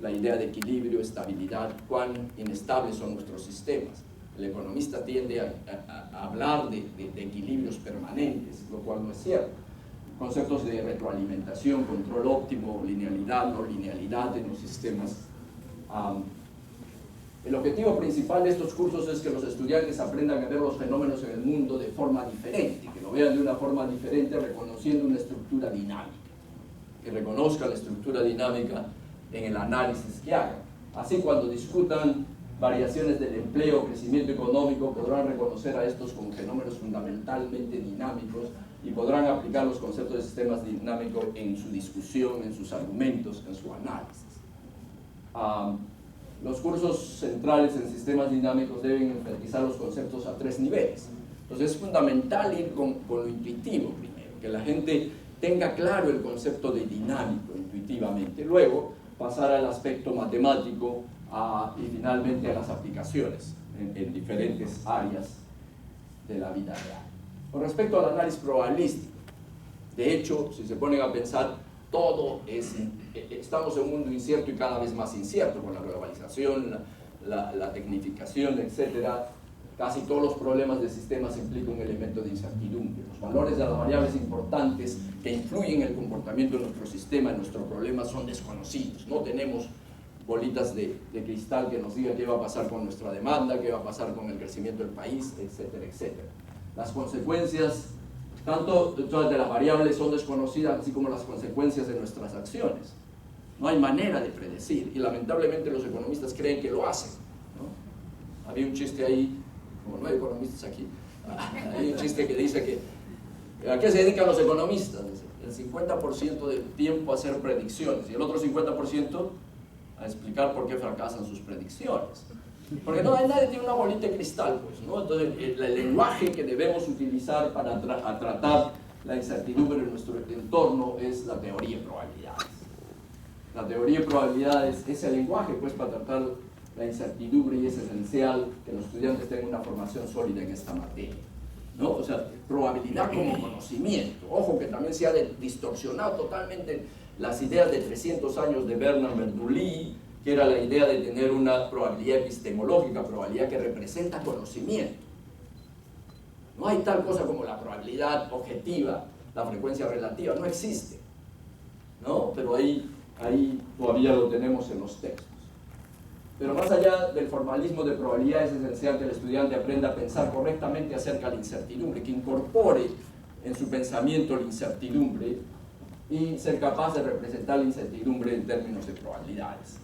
la idea de equilibrio, estabilidad, cuán inestables son nuestros sistemas. El economista tiende a hablar de equilibrios permanentes, lo cual no es cierto. Conceptos de retroalimentación, control óptimo, linealidad, no linealidad en los sistemas. El objetivo principal de estos cursos es que los estudiantes aprendan a ver los fenómenos en el mundo de forma diferente, que lo vean de una forma diferente reconociendo una estructura dinámica, que reconozcan la estructura dinámica en el análisis que hagan. Así, cuando discutan variaciones del empleo, crecimiento económico, podrán reconocer a estos como fenómenos fundamentalmente dinámicos y podrán aplicar los conceptos de sistemas dinámicos en su discusión, en sus argumentos, en su análisis. Los cursos centrales en sistemas dinámicos deben enfatizar los conceptos a 3 niveles. Entonces es fundamental ir con lo intuitivo primero, que la gente tenga claro el concepto de dinámico intuitivamente, luego pasar al aspecto matemático y finalmente a las aplicaciones en diferentes áreas de la vida real. Con respecto al análisis probabilístico, de hecho, si se ponen a pensar, estamos en un mundo incierto y cada vez más incierto, con la globalización, la tecnificación, etc. Casi todos los problemas de sistemas implican un elemento de incertidumbre. Los valores de las variables importantes que influyen en el comportamiento de nuestro sistema, en nuestro problema, son desconocidos. No tenemos bolitas de cristal que nos diga qué va a pasar con nuestra demanda, qué va a pasar con el crecimiento del país, etcétera, etcétera. Las consecuencias, tanto de las variables, son desconocidas, así como las consecuencias de nuestras acciones. No hay manera de predecir, y lamentablemente los economistas creen que lo hacen, ¿no? Había un chiste ahí, como no hay economistas aquí, hay un chiste que dice que ¿a qué se dedican los economistas? El 50% del tiempo a hacer predicciones y el otro 50% a explicar por qué fracasan sus predicciones. Porque nadie tiene una bolita de cristal, pues, ¿no? Entonces, el lenguaje que debemos utilizar para tratar la incertidumbre en nuestro entorno es la teoría de probabilidades. La teoría de probabilidades es el lenguaje, pues, para tratar la incertidumbre, y es esencial que los estudiantes tengan una formación sólida en esta materia, ¿no? O sea, probabilidad como conocimiento. Ojo que también se ha distorsionado totalmente las ideas de 300 años de Bernard Bernoulli, que era la idea de tener una probabilidad epistemológica, probabilidad que representa conocimiento. No hay tal cosa como la probabilidad objetiva, la frecuencia relativa, no existe, ¿no? Pero ahí todavía lo tenemos en los textos. Pero más allá del formalismo de probabilidad, es esencial que el estudiante aprenda a pensar correctamente acerca de la incertidumbre, que incorpore en su pensamiento la incertidumbre y ser capaz de representar la incertidumbre en términos de probabilidades,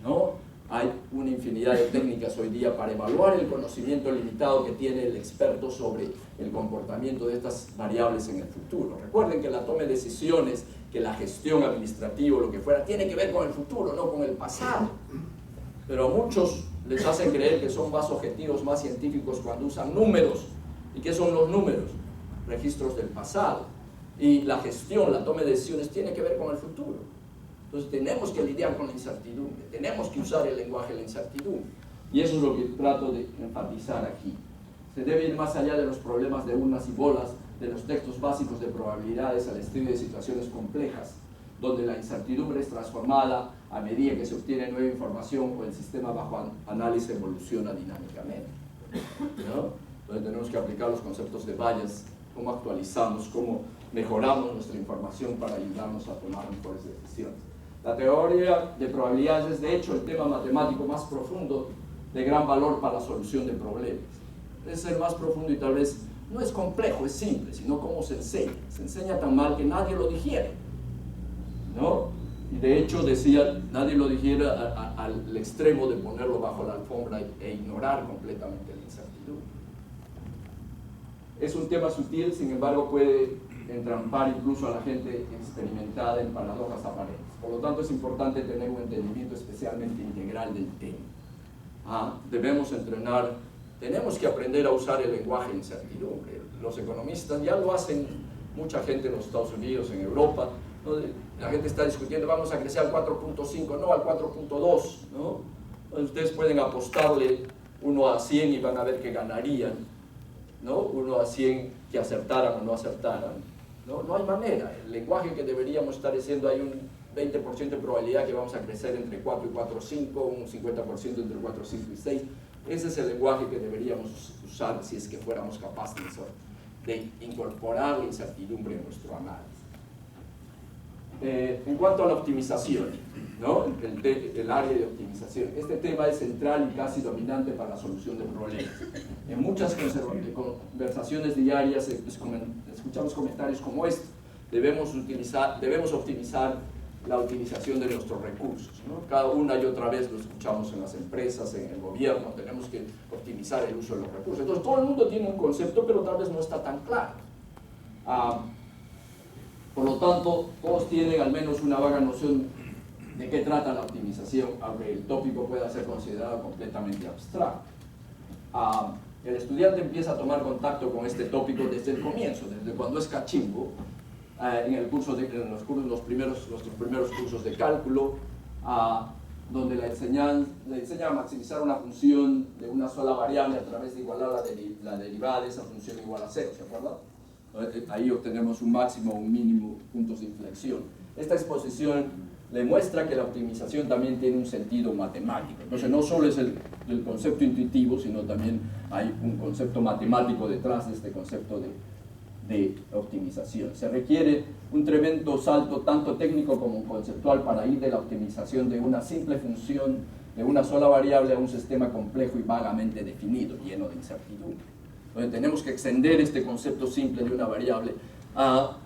¿no? Hay una infinidad de técnicas hoy día para evaluar el conocimiento limitado que tiene el experto sobre el comportamiento de estas variables en el futuro. Recuerden que la toma de decisiones, que la gestión administrativa o lo que fuera, tiene que ver con el futuro, no con el pasado. Pero a muchos les hacen creer que son más objetivos, más científicos cuando usan números. ¿Y qué son los números? Registros del pasado. Y la gestión, la toma de decisiones tiene que ver con el futuro. Entonces tenemos que lidiar con la incertidumbre, tenemos que usar el lenguaje de la incertidumbre. Y eso es lo que trato de enfatizar aquí. Se debe ir más allá de los problemas de urnas y bolas, de los textos básicos de probabilidades al estudio de situaciones complejas, donde la incertidumbre es transformada a medida que se obtiene nueva información o el sistema bajo análisis evoluciona dinámicamente, ¿no? Entonces tenemos que aplicar los conceptos de Bayes, cómo actualizamos, cómo mejoramos nuestra información para ayudarnos a tomar mejores decisiones. La teoría de probabilidades es de hecho el tema matemático más profundo de gran valor para la solución de problemas. Es el más profundo y tal vez no es complejo, es simple, sino cómo se enseña. Se enseña tan mal que nadie lo digiere, ¿no? Y de hecho decía, nadie lo digiera al extremo de ponerlo bajo la alfombra e ignorar completamente la incertidumbre. Es un tema sutil, sin embargo puede entrampar incluso a la gente experimentada en paradojas aparentes. Por lo tanto, es importante tener un entendimiento especialmente integral del tema. Debemos entrenar, tenemos que aprender a usar el lenguaje de incertidumbre. Los economistas ya lo hacen, mucha gente en los Estados Unidos, en Europa, ¿no? La gente está discutiendo, vamos a crecer al 4.5, no al 4.2, ¿no? Ustedes pueden apostarle 1 a 100 y van a ver que ganarían, ¿no? 1 a 100 que acertaran o no acertaran. No hay manera. El lenguaje que deberíamos estar diciendo, hay 20% de probabilidad que vamos a crecer entre 4 y 4,5, un 50% entre 4, 5 y 6. Ese es el lenguaje que deberíamos usar si es que fuéramos capaces de incorporar la incertidumbre en nuestro análisis. En cuanto a la optimización, ¿no? El área de optimización, este tema es central y casi dominante para la solución de problemas. En muchas conversaciones diarias escuchamos comentarios como este: debemos optimizar la utilización de nuestros recursos, ¿no? Cada una y otra vez lo escuchamos en las empresas, en el gobierno: tenemos que optimizar el uso de los recursos. Entonces todo el mundo tiene un concepto, pero tal vez no está tan claro. Por lo tanto, todos tienen al menos una vaga noción de qué trata la optimización, aunque el tópico pueda ser considerado completamente abstracto. El estudiante empieza a tomar contacto con este tópico desde el comienzo, desde cuando es cachimbo, en nuestros primeros cursos de cálculo, donde le enseñan a maximizar una función de una sola variable a través de igualar la derivada de esa función igual a 0, ¿se acuerdan? Ahí obtenemos un máximo o un mínimo puntos de inflexión. Esta exposición le muestra que la optimización también tiene un sentido matemático. Entonces no solo es el concepto intuitivo, sino también hay un concepto matemático detrás de este concepto de optimización. Se requiere un tremendo salto tanto técnico como conceptual para ir de la optimización de una simple función de una sola variable a un sistema complejo y vagamente definido, lleno de incertidumbre. Entonces tenemos que extender este concepto simple de una variable a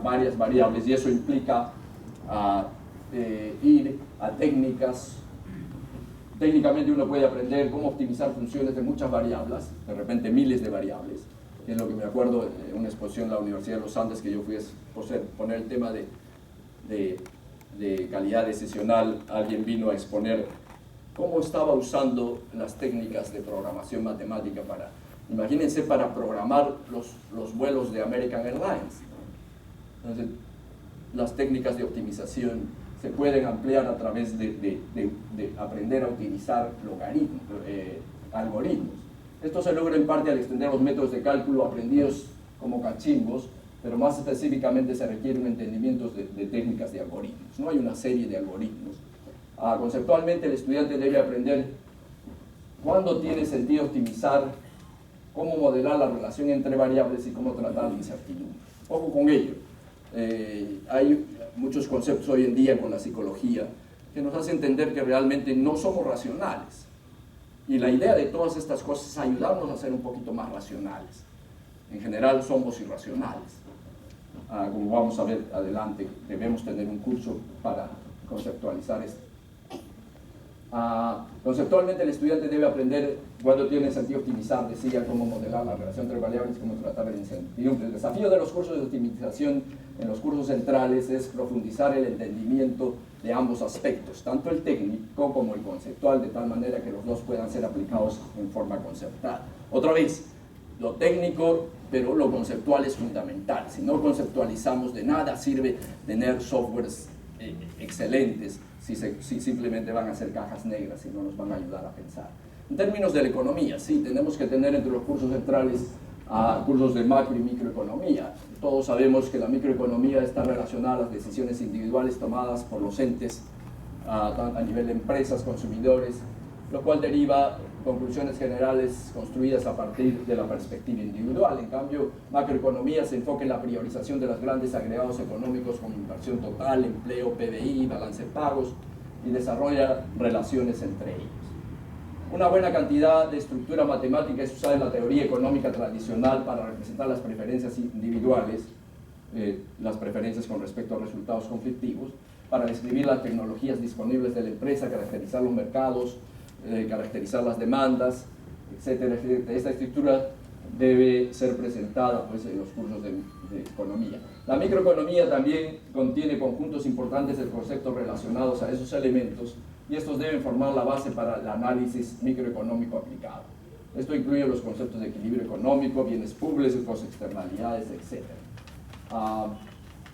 varias variables, y eso implica ir a técnicas. Técnicamente uno puede aprender cómo optimizar funciones de muchas variables, de repente miles de variables, que es lo que me acuerdo en una exposición en la Universidad de los Andes que yo fui a poner el tema de calidad decisional. Alguien vino a exponer cómo estaba usando las técnicas de programación matemática imagínense, para programar los vuelos de American Airlines. Entonces, las técnicas de optimización se pueden ampliar a través de aprender a utilizar algoritmos. Esto se logra en parte al extender los métodos de cálculo aprendidos como cachimbos, pero más específicamente se requiere un entendimiento de técnicas de algoritmos. No hay una serie de algoritmos. Conceptualmente, el estudiante debe aprender cuándo tiene sentido optimizar, cómo modelar la relación entre variables y cómo tratar la incertidumbre. Ojo con ello. Hay muchos conceptos hoy en día con la psicología que nos hacen entender que realmente no somos racionales. Y la idea de todas estas cosas es ayudarnos a ser un poquito más racionales. En general somos irracionales. Como vamos a ver adelante, debemos tener un curso para conceptualizar esto. Conceptualmente, el estudiante debe aprender cuándo tiene sentido optimizar, decía, cómo modelar la relación entre variables, cómo tratar el incertidumbre. El desafío de los cursos de optimización en los cursos centrales es profundizar el entendimiento de ambos aspectos, tanto el técnico como el conceptual, de tal manera que los dos puedan ser aplicados en forma concertada. Otra vez, lo técnico, pero lo conceptual es fundamental. Si no conceptualizamos, de nada sirve tener softwares excelentes si simplemente van a ser cajas negras y no nos van a ayudar a pensar. En términos de la economía, sí, tenemos que tener entre los cursos centrales cursos de macro y microeconomía. Todos sabemos que la microeconomía está relacionada a las decisiones individuales tomadas por los entes a nivel de empresas, consumidores, lo cual deriva conclusiones generales construidas a partir de la perspectiva individual. En cambio, macroeconomía se enfoca en la priorización de los grandes agregados económicos como inversión total, empleo, PBI, balance de pagos, y desarrolla relaciones entre ellos. Una buena cantidad de estructura matemática es usada en la teoría económica tradicional para representar las preferencias individuales, las preferencias con respecto a resultados conflictivos, para describir las tecnologías disponibles de la empresa, caracterizar los mercados, caracterizar las demandas, etcétera, etcétera. Esta estructura debe ser presentada pues, en los cursos de economía. La microeconomía también contiene conjuntos importantes de conceptos relacionados a esos elementos, y estos deben formar la base para el análisis microeconómico aplicado. Esto incluye los conceptos de equilibrio económico, bienes públicos, externalidades, etc.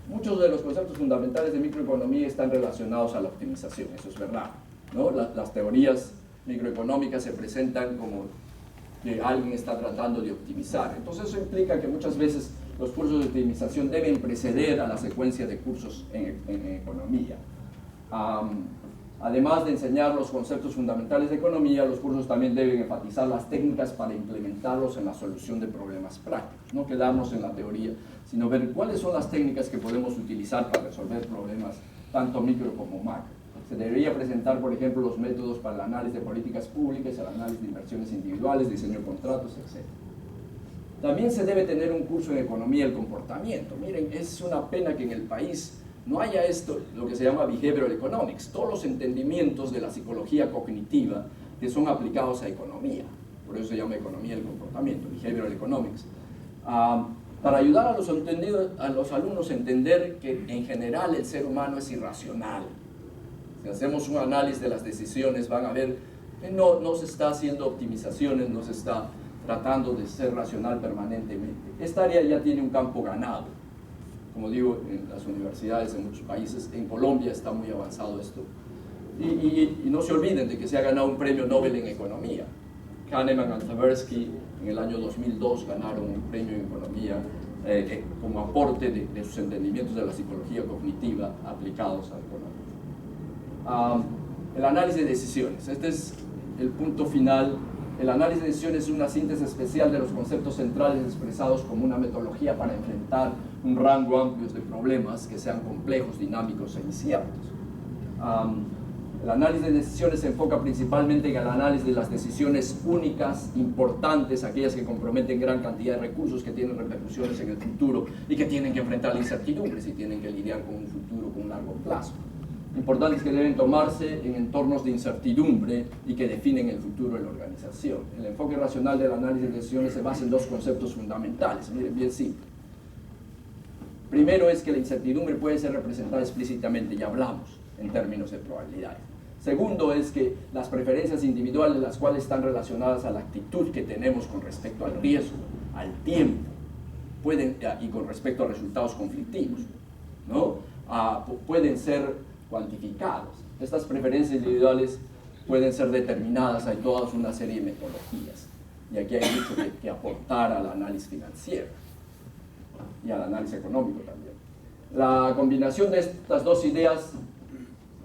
Muchos de los conceptos fundamentales de microeconomía están relacionados a la optimización, eso es verdad, ¿no? Las teorías microeconómicas se presentan como que alguien está tratando de optimizar. Entonces eso implica que muchas veces los cursos de optimización deben preceder a la secuencia de cursos en economía. Además de enseñar los conceptos fundamentales de economía, los cursos también deben enfatizar las técnicas para implementarlos en la solución de problemas prácticos. No quedarnos en la teoría, sino ver cuáles son las técnicas que podemos utilizar para resolver problemas tanto micro como macro. Se debería presentar, por ejemplo, los métodos para el análisis de políticas públicas, el análisis de inversiones individuales, diseño de contratos, etc. También se debe tener un curso en economía del comportamiento. Miren, es una pena que en el país no haya esto, lo que se llama behavioral economics, todos los entendimientos de la psicología cognitiva que son aplicados a economía. Por eso se llama economía del comportamiento, behavioral economics. Para ayudar a los alumnos a entender que en general el ser humano es irracional. Si hacemos un análisis de las decisiones, van a ver que no se está haciendo optimizaciones, no se está tratando de ser racional permanentemente. Esta área ya tiene un campo ganado. Como digo, en las universidades en muchos países, en Colombia está muy avanzado esto. Y no se olviden de que se ha ganado un premio Nobel en economía. Kahneman y Tversky en el año 2002 ganaron un premio en economía como aporte de sus entendimientos de la psicología cognitiva aplicados a la economía. El análisis de decisiones. Este es el punto final. El análisis de decisiones es una síntesis especial de los conceptos centrales expresados como una metodología para enfrentar un rango amplio de problemas que sean complejos, dinámicos e inciertos. El análisis de decisiones se enfoca principalmente en el análisis de las decisiones únicas, importantes, aquellas que comprometen gran cantidad de recursos, que tienen repercusiones en el futuro y que tienen que enfrentar la incertidumbre si tienen que lidiar con un futuro con un largo plazo. Importantes que deben tomarse en entornos de incertidumbre y que definen el futuro de la organización. El enfoque racional del análisis de decisiones se basa en dos conceptos fundamentales, miren, bien simple. Primero es que la incertidumbre puede ser representada explícitamente, ya hablamos en términos de probabilidades. Segundo es que las preferencias individuales, las cuales están relacionadas a la actitud que tenemos con respecto al riesgo, al tiempo, y con respecto a resultados conflictivos, ¿no? Pueden ser cuantificados. Estas preferencias individuales pueden ser determinadas, hay toda una serie de metodologías. Y aquí hay mucho que aportar al análisis financiero y al análisis económico también. La combinación de estas dos ideas,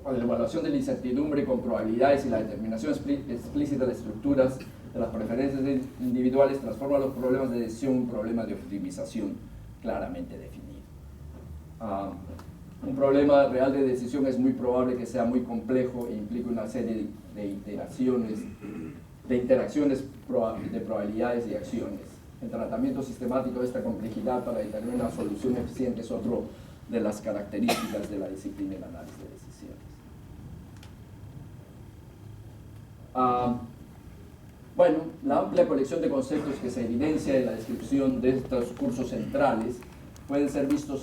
la evaluación de la incertidumbre con probabilidades y la determinación explícita de estructuras de las preferencias individuales, transforma los problemas de decisión en un problema de optimización claramente definido. Un problema real de decisión es muy probable que sea muy complejo e implique una serie de interacciones de probabilidades y acciones. El tratamiento sistemático de esta complejidad para determinar una solución eficiente es otro de las características de la disciplina del análisis de decisiones. Bueno, la amplia colección de conceptos que se evidencia en la descripción de estos cursos centrales pueden ser vistos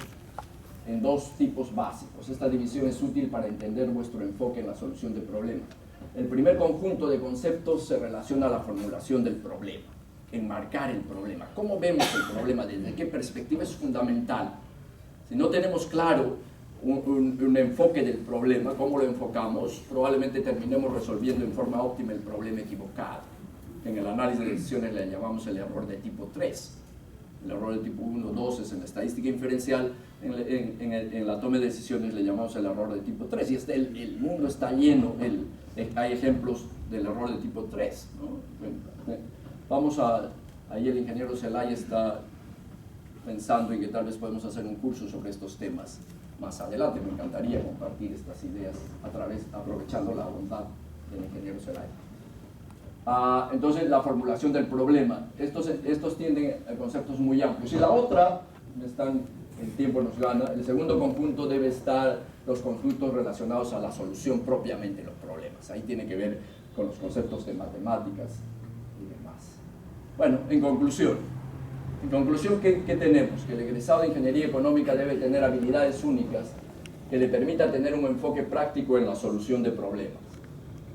en dos tipos básicos. Esta división es útil para entender vuestro enfoque en la solución de problemas. El primer conjunto de conceptos se relaciona a la formulación del problema, enmarcar el problema. ¿Cómo vemos el problema? ¿Desde qué perspectiva? Es fundamental. Si no tenemos claro un enfoque del problema, cómo lo enfocamos, probablemente terminemos resolviendo en forma óptima el problema equivocado. En el análisis de decisiones le llamamos el error de tipo 3. El error de tipo 1, 2 es en la estadística inferencial, en la toma de decisiones le llamamos el error de tipo 3. Y el mundo está lleno, hay ejemplos del error de tipo 3, ¿no? Ahí el ingeniero Zelaya está pensando en que tal vez podemos hacer un curso sobre estos temas más adelante. Me encantaría compartir estas ideas aprovechando la bondad del ingeniero Zelaya. Entonces, la formulación del problema. Estos tienden a conceptos muy amplios. Y la otra, el tiempo nos gana, el segundo conjunto debe estar los conjuntos relacionados a la solución propiamente de los problemas. Ahí tiene que ver con los conceptos de matemáticas y demás. Bueno, en conclusión, ¿qué tenemos? Que el egresado de Ingeniería Económica debe tener habilidades únicas que le permitan tener un enfoque práctico en la solución de problemas.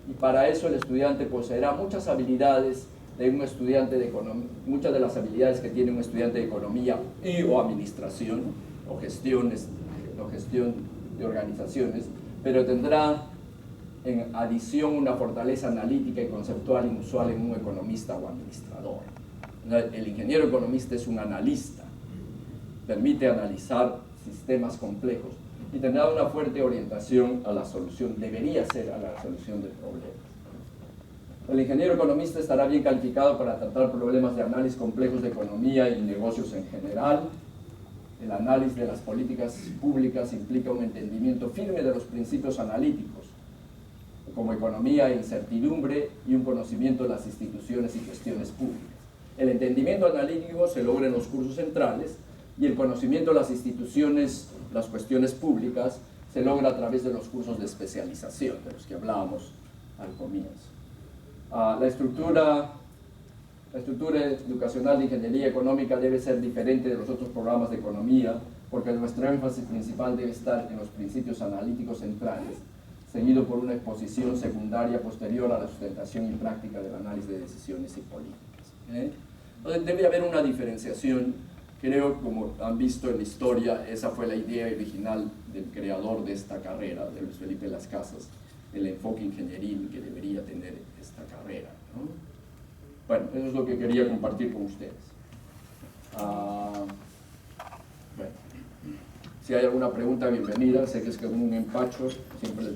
Y para eso el estudiante poseerá muchas habilidades de un estudiante de economía, muchas de las habilidades que tiene un estudiante de economía o administración o gestión de organizaciones, pero tendrá en adición una fortaleza analítica y conceptual inusual en un economista o administrador. El ingeniero economista es un analista permite analizar sistemas complejos y tendrá una fuerte orientación a la solución, debería ser a la solución de problemas. El ingeniero economista estará bien calificado para tratar problemas de análisis complejos de economía y negocios en general. El análisis de las políticas públicas implica un entendimiento firme de los principios analíticos, como economía e incertidumbre, y un conocimiento de las instituciones y cuestiones públicas. El entendimiento analítico se logra en los cursos centrales y el conocimiento de las instituciones, las cuestiones públicas, se logra a través de los cursos de especialización, de los que hablábamos al comienzo. La estructura educacional de ingeniería económica debe ser diferente de los otros programas de economía, porque nuestro énfasis principal debe estar en los principios analíticos centrales, seguido por una exposición secundaria posterior a la sustentación y práctica del análisis de decisiones y políticas. Entonces debe haber una diferenciación. Creo, como han visto en la historia, esa fue la idea original del creador de esta carrera, de Luis Felipe Las Casas, el enfoque ingenieril que debería tener esta carrera, ¿no? Bueno, eso es lo que quería compartir con ustedes. Bueno, si hay alguna pregunta, bienvenida. Sé que es como un empacho, siempre el tiempo.